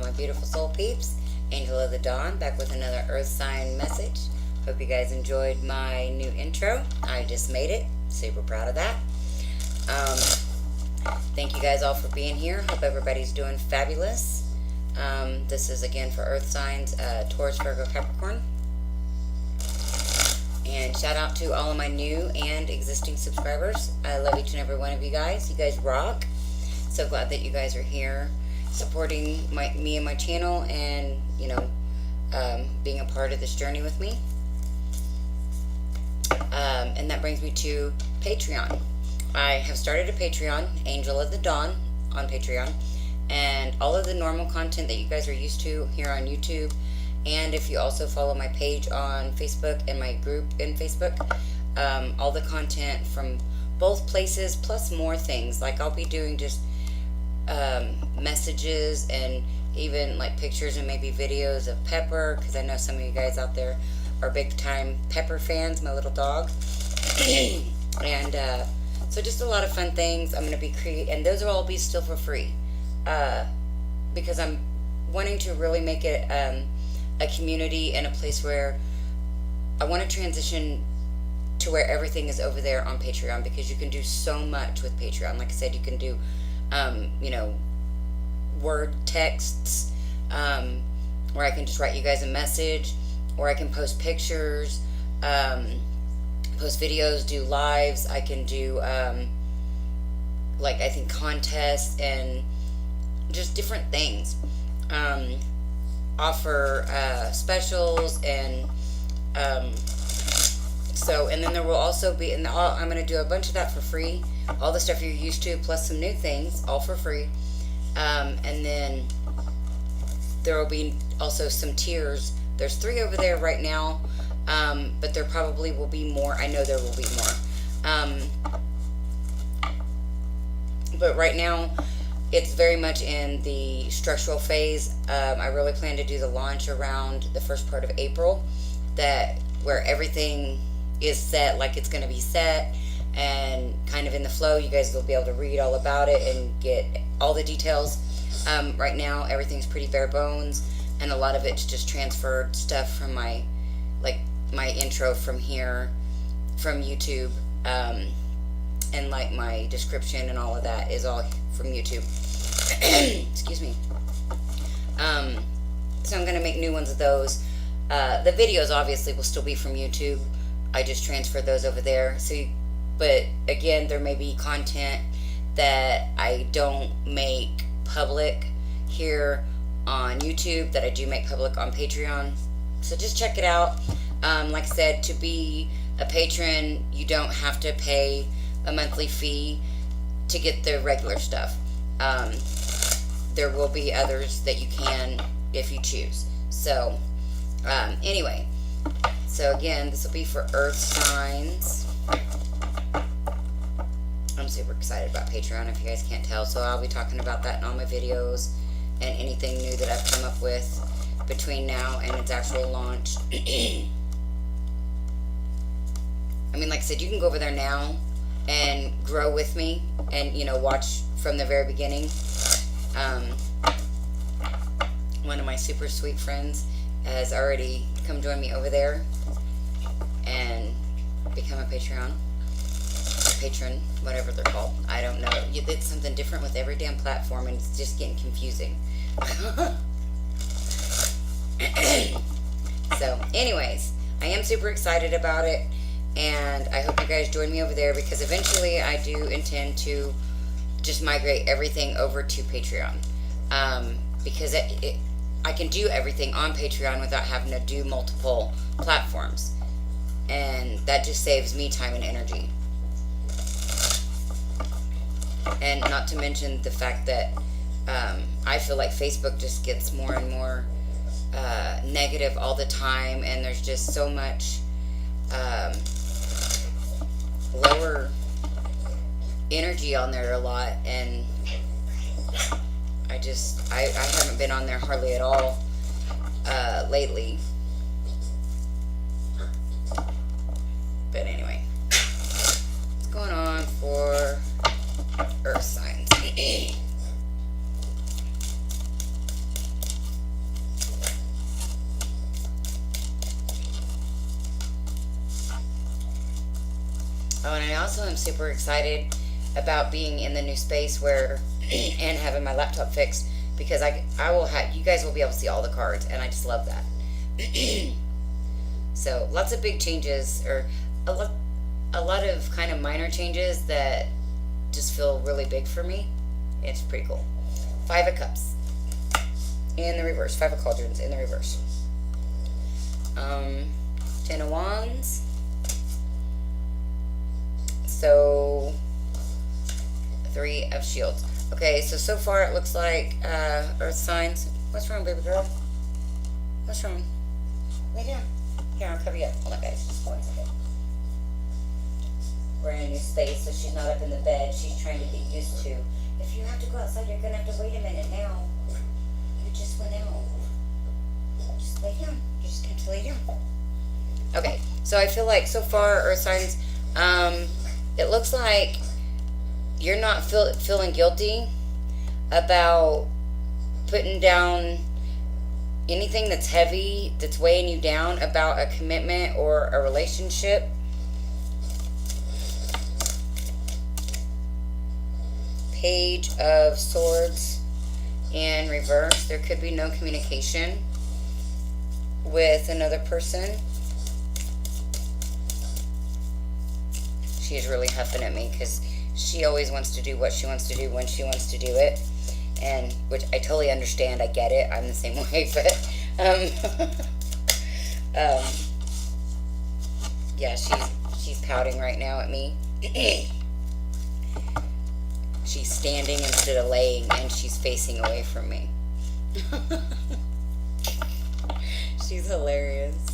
my beautiful soul peeps. Angel of the Dawn, back with another earth sign message. Hope you guys enjoyed my new intro. I just made it. Super proud of that. Thank you guys all for being here. Hope everybody's doing fabulous. This is again for earth signs, Taurus, Virgo, Capricorn. And shout out to all of my new and existing subscribers. I love each and every one of you guys. You guys rock. So glad that you guys are here supporting me and my channel, and being a part of this journey with me. And that brings me to Patreon. I have started a Patreon, Angel of the Dawn, on Patreon, and all of the normal content that you guys are used to here on YouTube. And if you also follow my page on Facebook and my group in Facebook, all the content from both places, plus more things. Like I'll be doing just messages and even like pictures and maybe videos of Pepper, because I know some of you guys out there are big time Pepper fans, my little dog. And so just a lot of fun things I'm going to be creating, and those will all be still for free, because I'm wanting to really make it a community and a place where I want to transition to where everything is over there on Patreon, because you can do so much with Patreon. Like I said, you can do word texts, where I can just write you guys a message, or I can post pictures, post videos, do lives. I can do I think contests and just different things, offer specials, and and then there will also be, and I'm going to do a bunch of that for free, all the stuff you're used to, plus some new things, all for free. And then there will be also some tiers. There's 3 over there right now, but there probably will be more. I know there will be more. But right now, it's very much in the structural phase. I really plan to do the launch around the first part of April, where everything is set like it's going to be set, and kind of in the flow. You guys will be able to read all about it and get all the details. Right now, everything's pretty bare bones, and a lot of it's just transferred stuff from my intro from here, from YouTube, and like my description and all of that is all from YouTube. Excuse me. So I'm going to make new ones of those. The videos obviously will still be from YouTube. I just transferred those over there. But again, there may be content that I don't make public here on YouTube that I do make public on Patreon. So just check it out. Like I said, to be a patron, you don't have to pay a monthly fee to get the regular stuff. There will be others that you can if you choose. So anyway, so again, this will be for earth signs. I'm super excited about Patreon, if you guys can't tell. So I'll be talking about that in all my videos and anything new that I've come up with between now and its actual launch. I mean, like I said, you can go over there now and grow with me and, watch from the very beginning. One of my super sweet friends has already come join me over there and become a patron, whatever they're called. I don't know. It's something different with every damn platform, and it's just getting confusing. So, anyways, I am super excited about it, and I hope you guys join me over there, because eventually I do intend to just migrate everything over to Patreon, because I can do everything on Patreon without having to do multiple platforms, and that just saves me time and energy. And not to mention the fact that I feel like Facebook just gets more and more negative all the time, and there's just so much lower energy on there a lot, and I haven't been on there hardly at all lately. But anyway, what's going on for earth signs? Oh, and I also am super excited about being in the new space where and having my laptop fixed, because I will have, you guys will be able to see all the cards, and I just love that. So lots of big changes, or a lot of kind of minor changes that just feel really big for me. It's pretty cool. 5 of Cups in the reverse. 5 of Cauldrons in the reverse. 10 of Wands. So 3 of Shields. Okay, so far it looks like Earth signs. What's wrong, baby girl? What's wrong? Lay down. Here, I'll cover you up. Hold on, guys. Just 1 second. We're in a new space, so she's not up in the bed. She's trying to get used to. If you have to go outside, you're going to have to wait a minute now. You just went out. Just lay down. You're just going to lay down. Okay, so I feel like so far, Earth signs, it looks like you're not feeling guilty about putting down anything that's heavy, that's weighing you down about a commitment or a relationship. Page of Swords in reverse. There could be no communication with another person. She's really huffing at me because she always wants to do what she wants to do when she wants to do it, and which I totally understand. I get it. I'm the same way, but yeah, she's pouting right now at me. She's standing instead of laying, and she's facing away from me. She's hilarious.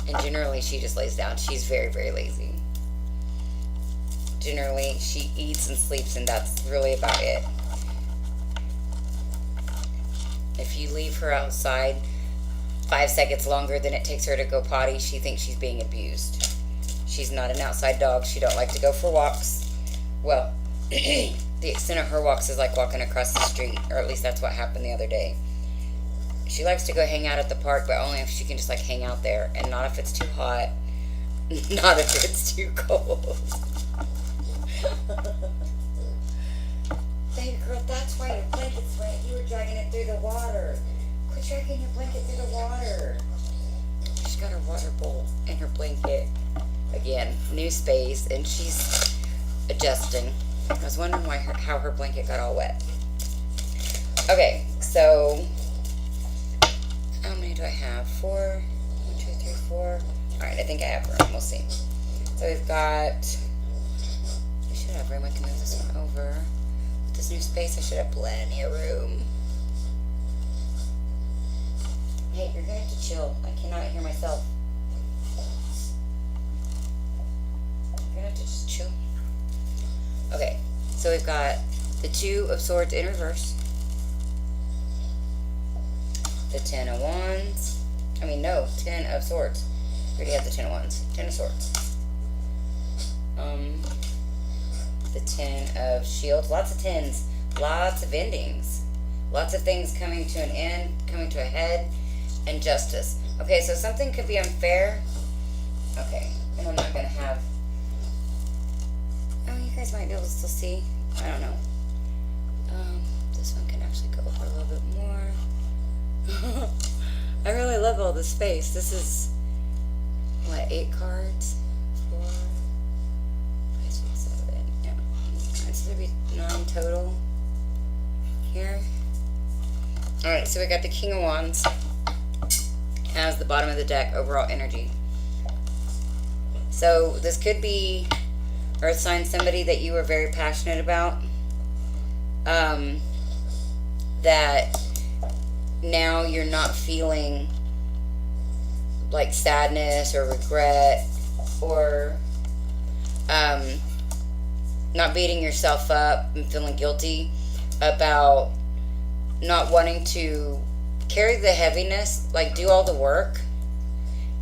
And generally, she just lays down. She's very, very lazy. Generally, she eats and sleeps, and that's really about it. If you leave her outside 5 seconds longer than it takes her to go potty, she thinks she's being abused. She's not an outside dog. She don't like to go for walks. Well, the extent of her walks is like walking across the street, or at least that's what happened the other day. She likes to go hang out at the park, but only if she can just like hang out there, and not if it's too hot, not if it's too cold. Baby girl, that's why your blanket's wet. You were dragging it through the water. Quit dragging your blanket through the water. She's got her water bowl and her blanket. Again, new space, and she's adjusting. I was wondering how her blanket got all wet. Okay, so how many do I have? 4. 1, 2, 3, 4. Alright, I think I have room. We'll see. So we've got, we should have room. I can move this one over. With this new space, I should have plenty of room. Hey, you're gonna have to chill. I cannot hear myself. You're gonna have to just chill. Okay, so we've got the 2 of Swords in reverse. The 10 of Wands. I mean, no, 10 of Swords. We already have the 10 of Wands. 10 of Swords. The 10 of Shields. Lots of 10s. Lots of endings. Lots of things coming to an end, coming to a head, and Justice. Okay, so something could be unfair. Okay, and I'm not going to have... Oh, you guys might be able to still see. I don't know. This one can actually go over a little bit more. I really love all this space. This is, what, 8 cards? 4, 5, 6, 7, yeah. So there'd be 9 total here. Alright, so we got the King of Wands as the bottom of the deck, overall energy. So this could be Earth sign, somebody that you were very passionate about, that now you're not feeling like sadness or regret, or not beating yourself up and feeling guilty about not wanting to carry the heaviness, like do all the work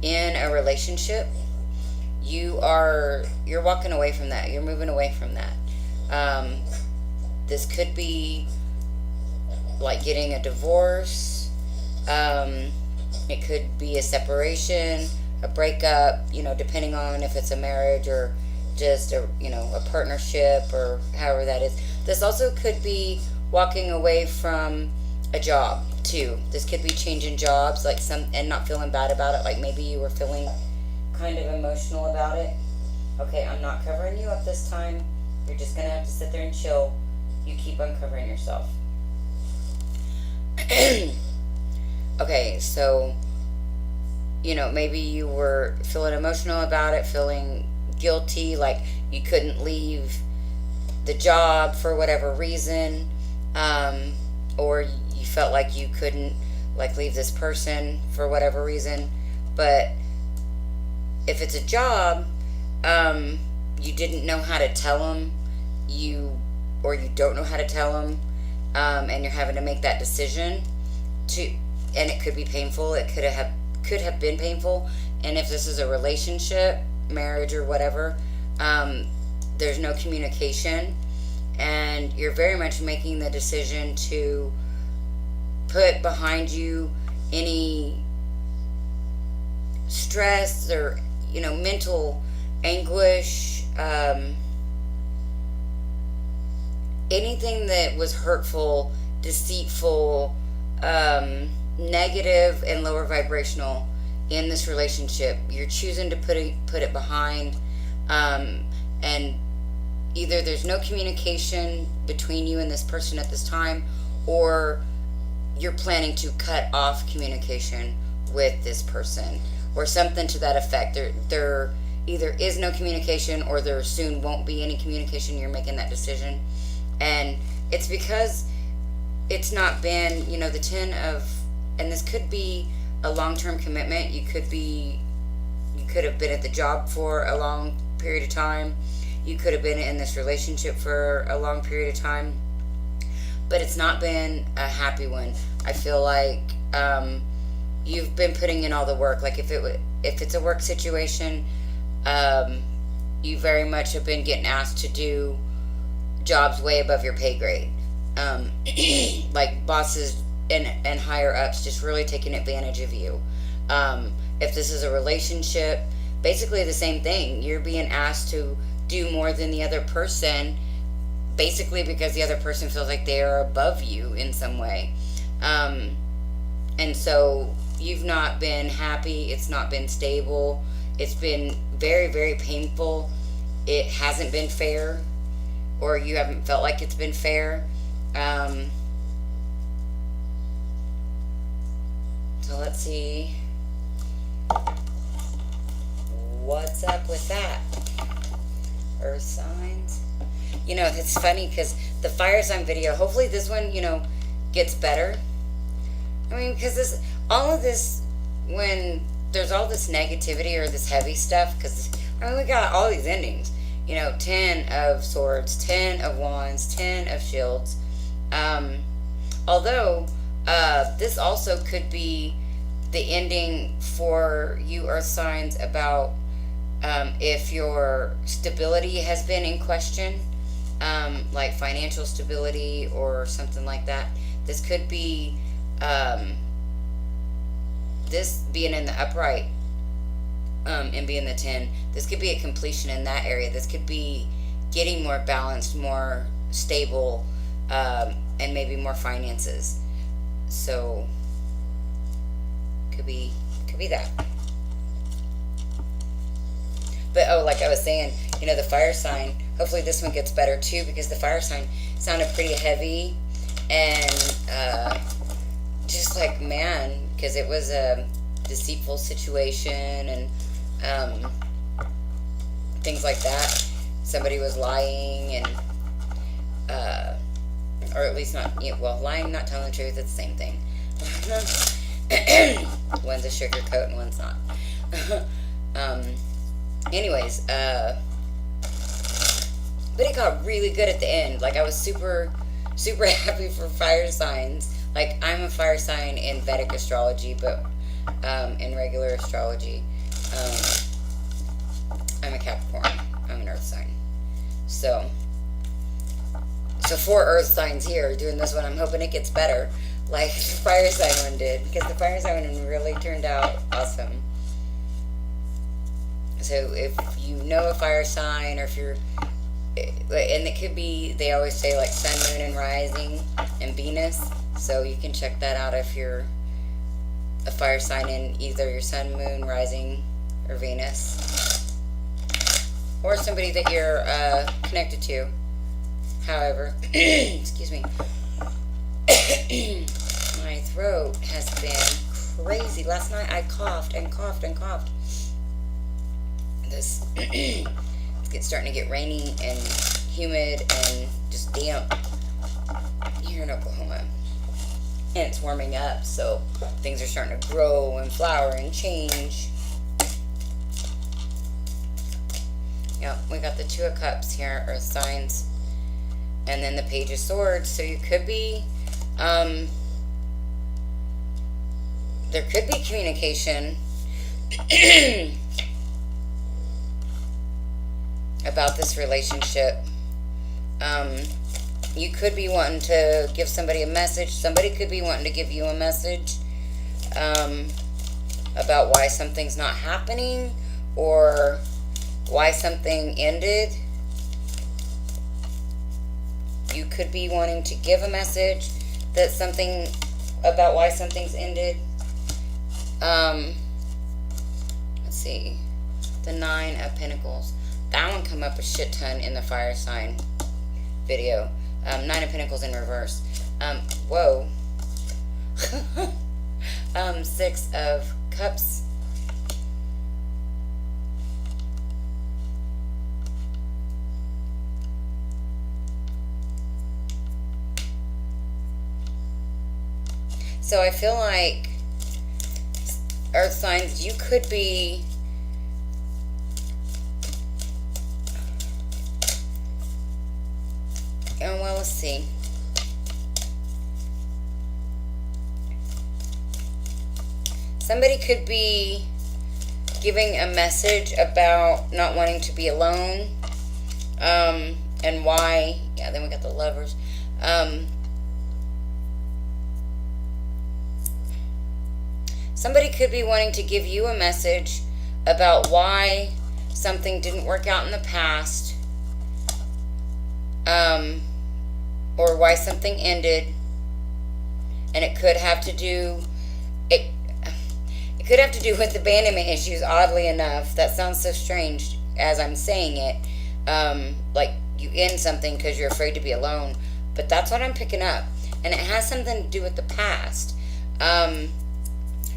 in a relationship. You're walking away from that. You're moving away from that. This could be like getting a divorce. It could be a separation, a breakup, depending on if it's a marriage or just a partnership or however that is. This also could be walking away from a job too. This could be changing jobs, and not feeling bad about it. Like maybe you were feeling kind of emotional about it. Okay, I'm not covering you up this time. You're just gonna have to sit there and chill. You keep uncovering yourself. Okay, so maybe you were feeling emotional about it, feeling guilty, like you couldn't leave the job for whatever reason, or you felt like you couldn't leave this person for whatever reason. But if it's a job, you didn't know how to tell them, or you don't know how to tell them, and you're having to make that decision and it could be painful. It could have been painful. And if this is a relationship, marriage, or whatever, there's no communication, and you're very much making the decision to put behind you any stress or mental anguish, anything that was hurtful, deceitful, negative, and lower vibrational in this relationship. You're choosing to put it behind, and either there's no communication between you and this person at this time, or you're planning to cut off communication with this person, or something to that effect. There either is no communication, or there soon won't be any communication. You're making that decision, and it's because it's not been, the 10 of, and this could be a long-term commitment. You could have been at the job for a long period of time. You could have been in this relationship for a long period of time, but it's not been a happy one. I feel like you've been putting in all the work. Like if it's a work situation, you very much have been getting asked to do jobs way above your pay grade. Like bosses and higher ups just really taking advantage of you. If this is a relationship, basically the same thing. You're being asked to do more than the other person, basically because the other person feels like they are above you in some way. And so you've not been happy. It's not been stable. It's been very, very painful. It hasn't been fair, or you haven't felt like it's been fair. So let's see what's up with that. Earth signs. It's funny because the fire sign video, hopefully this one, gets better. I mean, because all of this, when there's all this negativity or this heavy stuff, because, we got all these endings. 10 of swords, 10 of wands, 10 of shields. Although, this also could be the ending for you earth signs about if your stability has been in question, like financial stability or something like that. This could be this being in the upright, and being the 10. This could be a completion in that area. This could be getting more balanced, more stable, and maybe more finances. So could be that. But like I was saying, the fire sign, hopefully this one gets better too, because the fire sign sounded pretty heavy and just like, man, because it was a deceitful situation and things like that. Somebody was lying and or at least not, lying, not telling the truth, it's the same thing. One's a sugar coat and one's not. Anyways, but it got really good at the end. Like I was super, super happy for fire signs. Like I'm a fire sign in Vedic astrology, but in regular astrology, I'm a Capricorn. I'm an earth sign. So 4 earth signs here doing this one. I'm hoping it gets better, like the fire sign one did, because the fire sign one really turned out awesome. so if you know a fire sign, or if you're, and it could be, they always say like sun, moon, and rising, and Venus. So you can check that out if you're a fire sign in either your sun, moon, rising, or Venus, or somebody that you're connected to. However, excuse me, my throat has been crazy. Last night I coughed and coughed and coughed. This it's starting to get rainy and humid and just damp here in Oklahoma, and it's warming up, so things are starting to grow and flower and change. Yep, we got the Two of Cups here, Earth signs, and then the Page of Swords. So you could be, there could be communication about this relationship. You could be wanting to give somebody a message. Somebody could be wanting to give you a message about why something's not happening, or why something ended. You could be wanting to give a message that something about why something's ended. Let's see, the Nine of Pentacles. That one come up a shit ton in the fire sign video. Nine of Pentacles in reverse. Whoa. Six of Cups. So I feel like, Earth signs, you could be well, let's see. Somebody could be giving a message about not wanting to be alone, and why. Yeah, then we got the Lovers. Somebody could be wanting to give you a message about why something didn't work out in the past, or why something ended, and it could have to do with abandonment issues. Oddly enough, that sounds so strange as I'm saying it, like you end something because you're afraid to be alone, but that's what I'm picking up, and it has something to do with the past.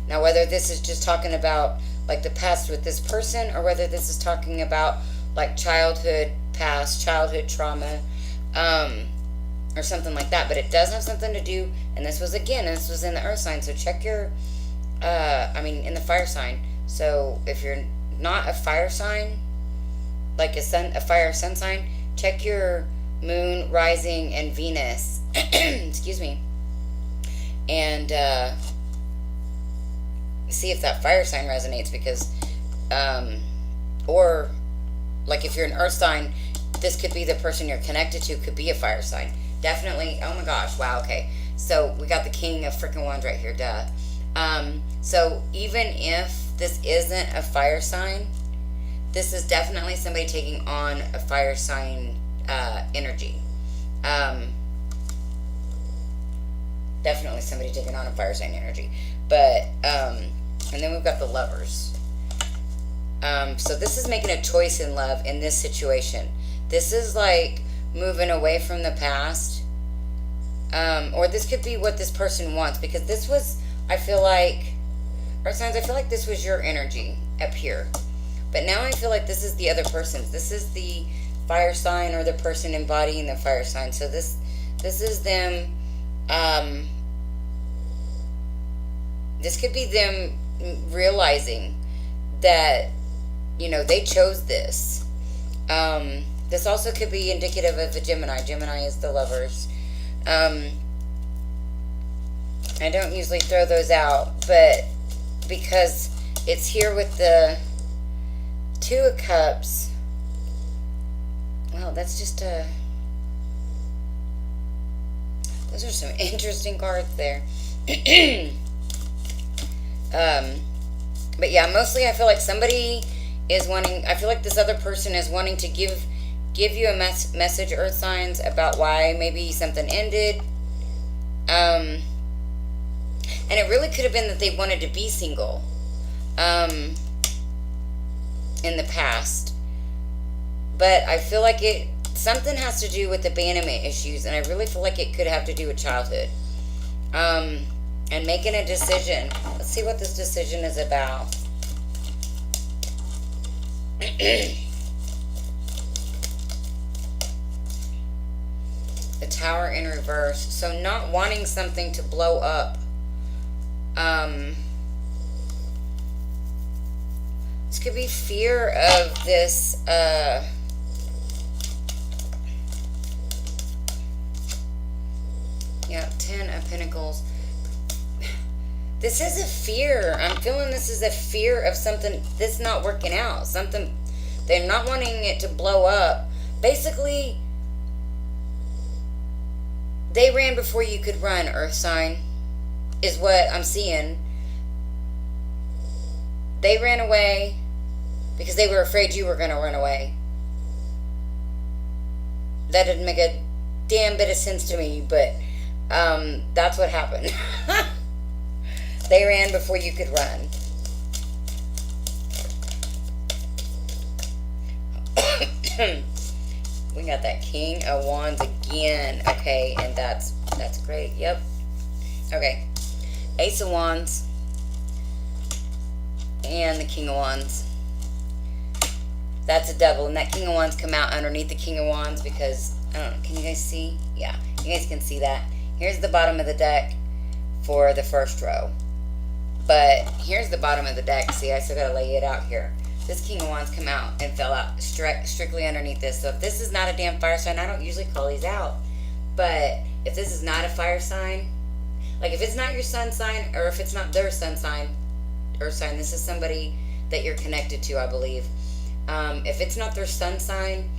Now, whether this is just talking about like the past with this person, or whether this is talking about like childhood past, childhood trauma, or something like that, but it does have something to do, and this was in the Earth sign, so check your, in the fire sign. So if you're not a fire sign, like a fire sun sign, check your moon, rising, and Venus, excuse me, and, see if that fire sign resonates, because or like if you're an Earth sign, this could be the person you're connected to, could be a fire sign. Definitely. Oh my gosh, wow. Okay, so we got the King of freaking Wands right here, duh. So even if this isn't a fire sign, this is definitely somebody taking on a fire sign energy. Definitely somebody taking on a fire sign energy. But and then we've got the Lovers. So this is making a choice in love in this situation. This is like moving away from the past. Or this could be what this person wants, because this was, I feel like, Earth signs, I feel like this was your energy up here. But now I feel like this is the other person's. This is the fire sign, or the person embodying the fire sign. So this is them, this could be them realizing that, they chose this. This also could be indicative of a Gemini. Gemini is the Lovers. I don't usually throw those out, but because it's here with the Two of Cups, well, that's just those are some interesting cards there. But yeah, mostly I feel like somebody is wanting, I feel like this other person is wanting to give you a message, earth signs, about why maybe something ended. And it really could have been that they wanted to be single in the past. But I feel like something has to do with abandonment issues, and I really feel like it could have to do with childhood. And making a decision. Let's see what this decision is about. The Tower in reverse. So not wanting something to blow up. This could be fear of this, yeah, 10 of Pentacles. This is a fear. I'm feeling this is a fear of something that's not working out. Something, they're not wanting it to blow up. Basically, they ran before you could run, Earth sign, is what I'm seeing. They ran away because they were afraid you were going to run away. That didn't make a damn bit of sense to me, but that's what happened. They ran before you could run. We got that King of Wands again. Okay, and that's great. Yep. Okay. Ace of Wands and the King of Wands. That's a double, and that King of Wands come out underneath the King of Wands because, I don't know, can you guys see? Yeah, you guys can see that. Here's the bottom of the deck for the first row. But here's the bottom of the deck. See, I still got to lay it out here. This King of Wands come out and fell out strictly underneath this. So if this is not a damn fire sign, I don't usually call these out. But if this is not a fire sign, like if it's not your sun sign, or if it's not their sun sign, earth sign, this is somebody that you're connected to, I believe. If it's not their sun sign,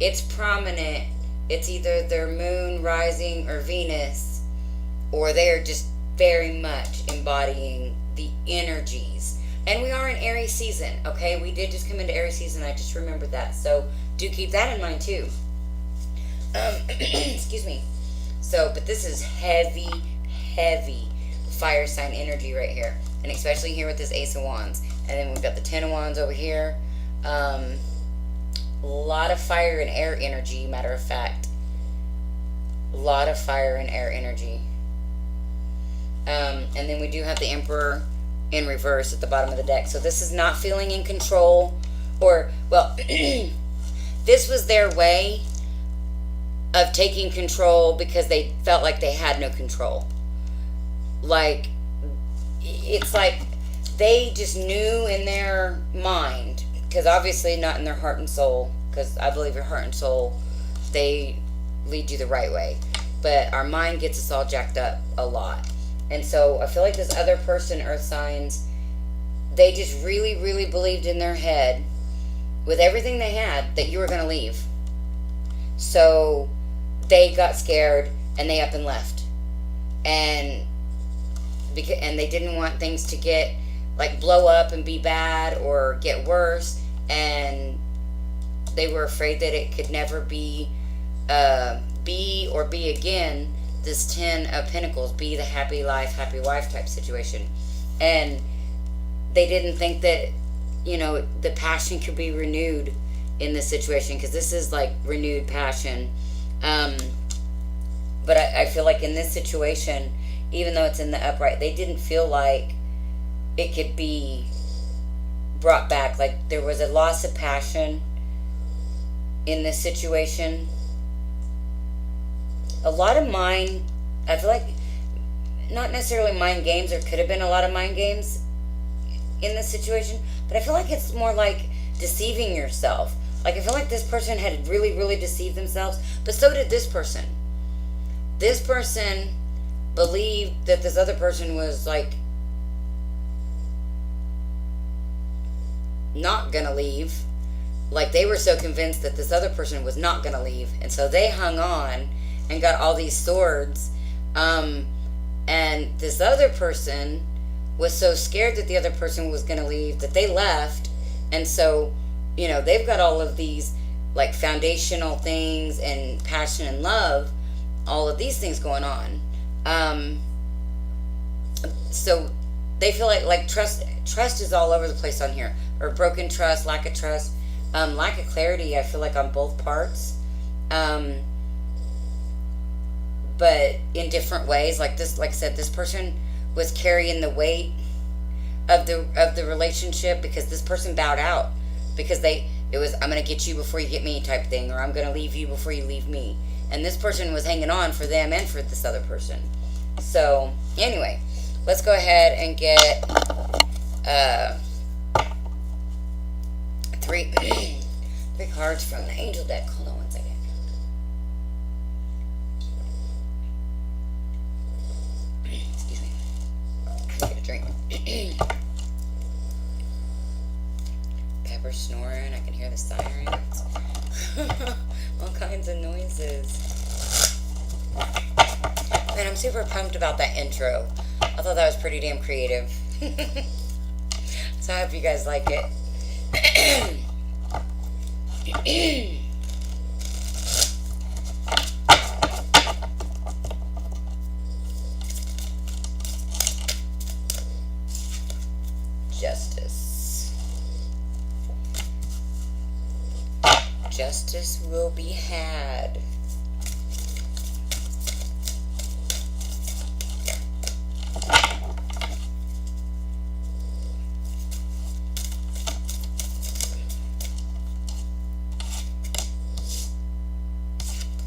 it's prominent. It's either their moon, rising, or Venus, or they're just very much embodying the energies. And we are in Aries season, okay? We did just come into Aries season. I just remembered that. So do keep that in mind too. Excuse me. So, but this is heavy, heavy fire sign energy right here. And especially here with this Ace of Wands. And then we've got the 10 of Wands over here. A lot of fire and air energy, matter of fact. A lot of fire and air energy. And then we do have the Emperor in reverse at the bottom of the deck. So this is not feeling in control, or, well, this was their way of taking control because they felt like they had no control. Like, it's like they just knew in their mind, because obviously not in their heart and soul, because I believe your heart and soul, they lead you the right way. But our mind gets us all jacked up a lot. And so I feel like this other person, earth signs, they just really, really believed in their head with everything they had that you were going to leave. So they got scared and they up and left. And they didn't want things to get, like, blow up and be bad or get worse. And they were afraid that it could never be again this 10 of Pentacles, be the happy life, happy wife type situation. And they didn't think that, you know, the passion could be renewed in this situation, because this is like renewed passion. But I feel like in this situation, even though it's in the upright, they didn't feel like it could be brought back. Like there was a loss of passion in this situation. A lot of mind, I feel like, not necessarily mind games, there could have been a lot of mind games in this situation, but I feel like it's more like deceiving yourself. Like I feel like this person had really, really deceived themselves, but so did this person. This person believed that this other person was like not gonna leave. Like they were so convinced that this other person was not gonna leave, and so they hung on and got all these swords. And this other person was so scared that the other person was going to leave that they left And so, they've got all of these like foundational things and passion and love, all of these things going on. So they feel like trust is all over the place on here, or broken trust, lack of trust, lack of clarity. I feel like on both parts, but in different ways. Like this, like I said, this person was carrying the weight of the relationship, because this person bowed out, because it was, I'm gonna get you before you get me type thing, or I'm gonna leave you before you leave me. And this person was hanging on for them and for this other person. So anyway, let's go ahead and get three three cards from the angel deck. Hold on one second. Excuse me. I have to get a drink. Pepper's snoring. I can hear the sirens. All kinds of noises. Man, I'm super pumped about that intro. I thought that was pretty damn creative. So I hope you guys like it. Justice. Justice will be had.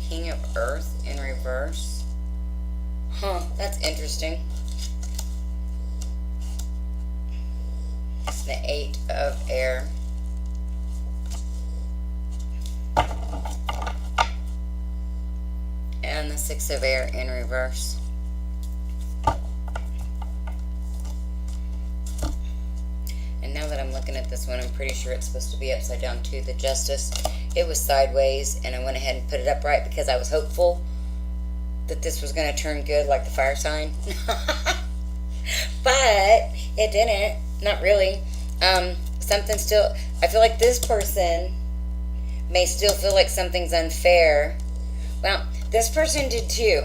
King of Earth in reverse. Huh, that's interesting. The Eight of Air. And the Six of Air in reverse. And now that I'm looking at this one, I'm pretty sure it's supposed to be upside down too. The Justice. It was sideways, and I went ahead and put it upright because I was hopeful that this was going to turn good like the fire sign. But it didn't. Not really. Something still, I feel like this person may still feel like something's unfair. Well, this person did too.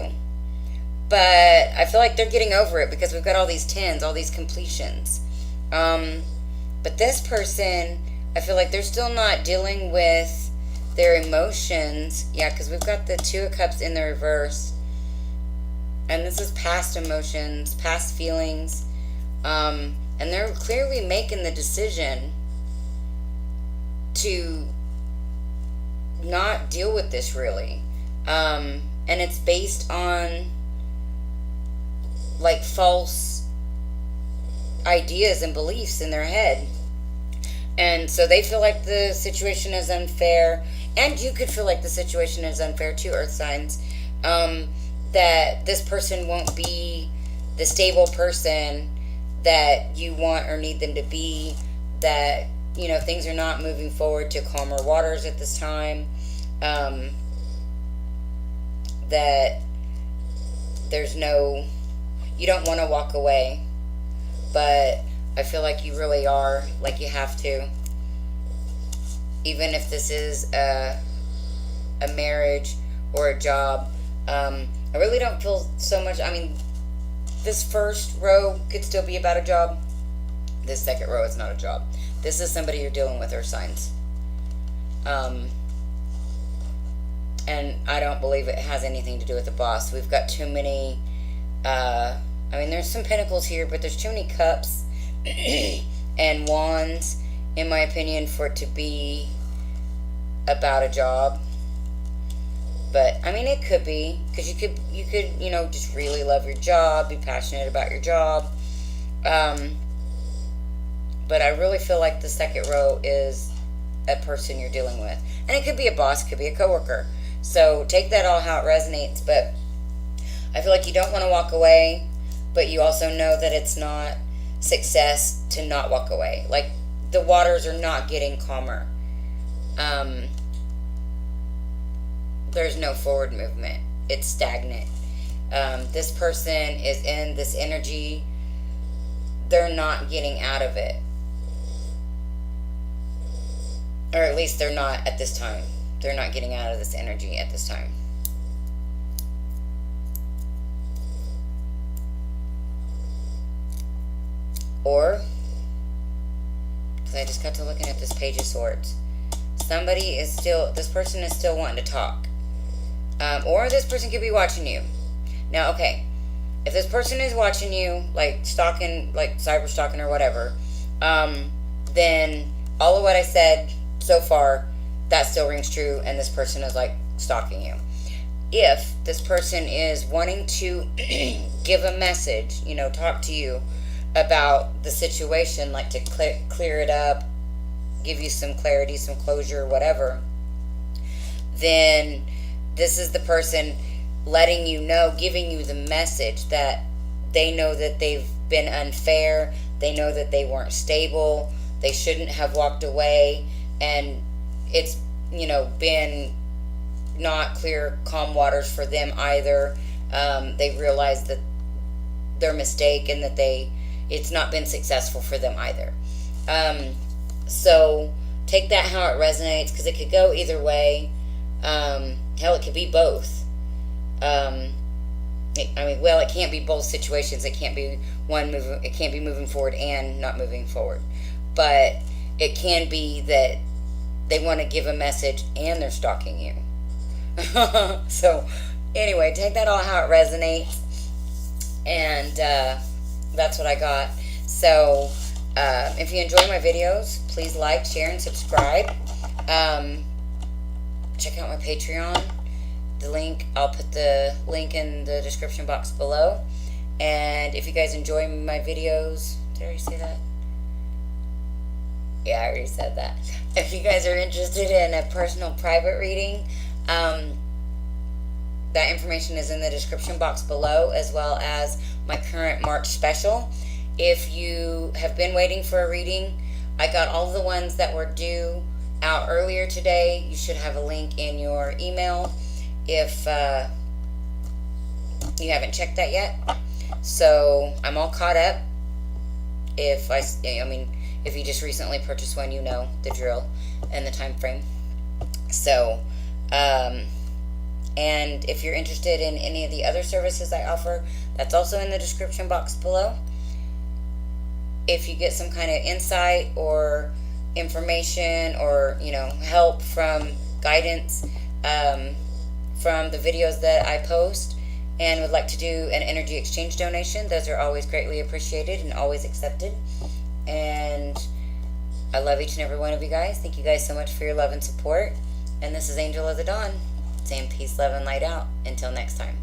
But I feel like they're getting over it because we've got all these tens, all these completions. But this person, I feel like they're still not dealing with their emotions. Yeah, because we've got the Two of Cups in the reverse. And this is past emotions, past feelings. And they're clearly making the decision to not deal with this really. And it's based on like false ideas and beliefs in their head. And so they feel like the situation is unfair. And you could feel like the situation is unfair too, Earth signs. That this person won't be the stable person that you want or need them to be, that, things are not moving forward to calmer waters at this time, that there's no, you don't want to walk away, but I feel like you really are, like you have to, even if this is a marriage or a job. I really don't feel so much, this first row could still be about a job. This second row is not a job. This is somebody you're dealing with, Earth signs. And I don't believe it has anything to do with the boss. We've got too many, there's some pentacles here, but there's too many cups and wands, in my opinion, for it to be about a job. But it could be, because you could just really love your job, be passionate about your job. But I really feel like the second row is a person you're dealing with, and it could be a boss, could be a coworker. So take that all how it resonates. But I feel like you don't want to walk away, but you also know that it's not success to not walk away. Like the waters are not getting calmer. There's no forward movement. It's stagnant. This person is in this energy. They're not getting out of it. or at least they're not at this time. They're not getting out of this energy at this time. Or, because I just got to looking at this Page of Swords, this person is still wanting to talk. Or this person could be watching you. Now, okay, if this person is watching you, like stalking, like cyber stalking or whatever, then all of what I said so far, that still rings true, and this person is like stalking you. If this person is wanting to give a message, talk to you about the situation, like to clear it up, give you some clarity, some closure, whatever, then this is the person letting you know, giving you the message that they know that they've been unfair, they know that they weren't stable, they shouldn't have walked away, and it's, been not clear, calm waters for them either. They realized that their mistake and that it's not been successful for them either. So take that how it resonates, because it could go either way. Hell, it could be both. It can't be both situations. It can't be it can't be moving forward and not moving forward. But it can be that they want to give a message and they're stalking you. So anyway, take that all how it resonates. And that's what I got. So if you enjoy my videos, please like, share, and subscribe. Check out my Patreon. I'll put the link in the description box below. And if you guys enjoy my videos, did I already say that? Yeah, I already said that. If you guys are interested in a personal private reading, that information is in the description box below, as well as my current March special. If you have been waiting for a reading, I got all the ones that were due out earlier today. You should have a link in your email if you haven't checked that yet. So I'm all caught up. If you just recently purchased one, you know the drill and the time frame. So, and if you're interested in any of the other services I offer, that's also in the description box below. If you get some kind of insight or information or, help from guidance from the videos that I post and would like to do an energy exchange donation, those are always greatly appreciated and always accepted. And I love each and every one of you guys. Thank you guys so much for your love and support. And this is Angel of the Dawn, saying peace, love, and light out. Until next time.